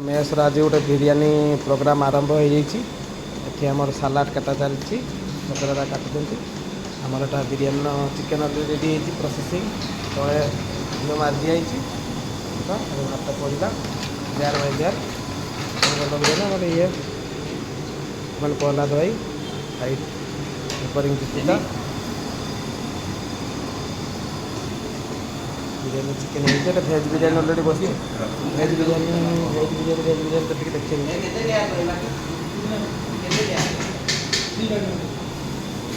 mess आज गोटे biryani programme आरंभ हो जाइए आमर सालाड काटा चलती सतरा काटुंट आमर एटा बिरियानी चिकेन रेडी हो प्रोसेसिंग तले घी मार दिखाई भात पड़ा लेयर बाय लेयर ଭଲ ବିରିୟାନୀ ଆମର ଇଏ ମାନେ ପହଲା ଦହି ହାଇଟ୍ ଉପରିଂ ଚିକେନ ବିରିୟାନୀ ଚିକେନ ହେଇଛି ଏଟା ଭେଜ୍ ବିରିୟାନୀ ଅଲରେଡ଼ି ବସିଛି ଭେଜ୍ ବିରିୟାନୀ ତ ଟିକେ ଦେଖିନି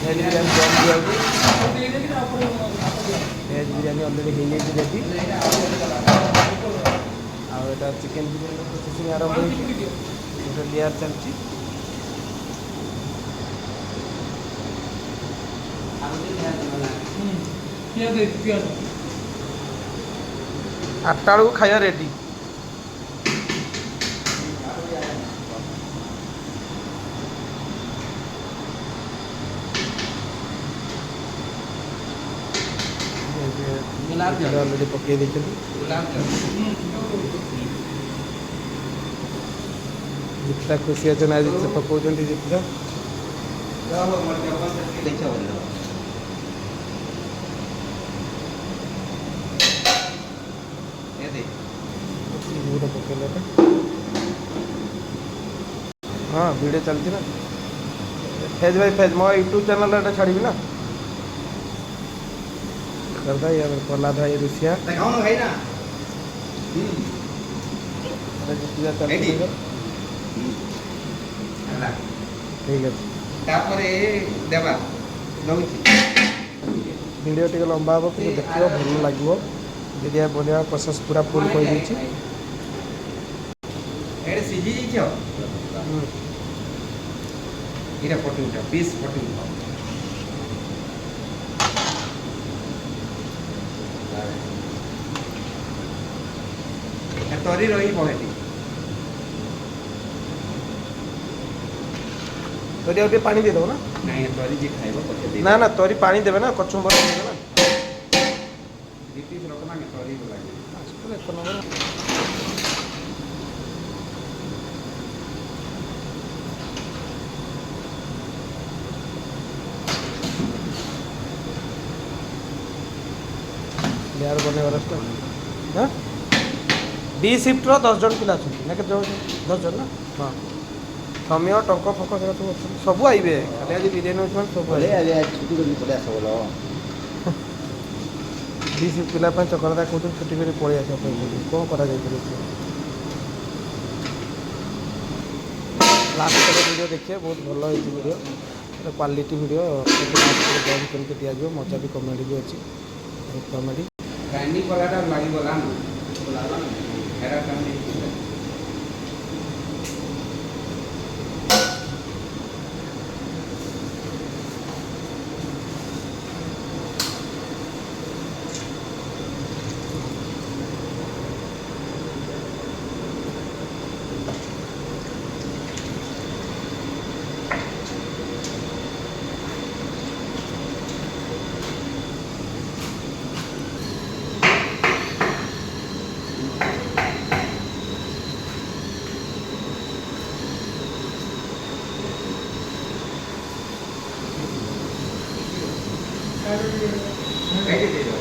ଭେଜ୍ ବିରିୟାନୀ ଦମ୍ ଦିଆଉଛି ଭେଜ୍ ବିରିୟାନୀ ଅଲରେଡ଼ି ହେଇଯାଇଛି ରେଡ଼ି ଆଉ ଏଟା ଚିକେନ ବିରିୟାନୀ ପ୍ରୋସେସିଂ ଆରମ୍ଭ ହେଇଛି ଗୋଟେ ଲେୟାର ଚାଲିଛି ଆଠଟା ବେଳକୁ ଖାଇବା ରେଡ଼ି ଅଲରେଡ଼ି ପକେଇ ଦେଇଛନ୍ତି ଜିତିଟା ଖୁସି ଅଛନ୍ତି ଆଜି ସେ ପକାଉଛନ୍ତି ଜିତିଟା ଗୋଟେ ପକେଇଲେ ହଁ ଭିଡ଼ିଓ ଚାଲିଛି ନା ଫେଜ୍ ବାଇ ଫେଜ୍ ମୋ ୟୁଟ୍ୟୁବ୍ ଚ୍ୟାନେଲ୍ରେ ଏଟା ଛାଡ଼ିବି ନା करदा ये प्रहलाद भाई रुसिया ठीक है वीडियो टी लंबा हम कि देख भल लगे बिरिया बढ़िया प्रोसेस पूरा फुल कर तरी रही पहेटी तरी और पानी दे दो ना नहीं तरी जी खाइबो पछे दे ना ना तरी पानी देबे ना कचुंबर देबे ना दीपी रखना के तरी लागे आजकल एक नंबर यार बने वाला हां बी शिफ्ट 10 जन पिला ना के 10 जन ना हाँ समय टंक फक सब आइबे खाली आज बिरियानी होछ सब छुट्टी कर पड़े आस बोलो बी शिफ्ट पिला चकरदा कहते छुट्टी कर पड़े आस कौन करा लास्ट वीडियो देखिए बहुत भल वीडियो क्वालिटी वीडियो करके दिज्व मजा भी कमेडी भी अच्छी कमेडी गांडी पलाटा लागी गला ना हेरा काम नहीं कैसे दे दो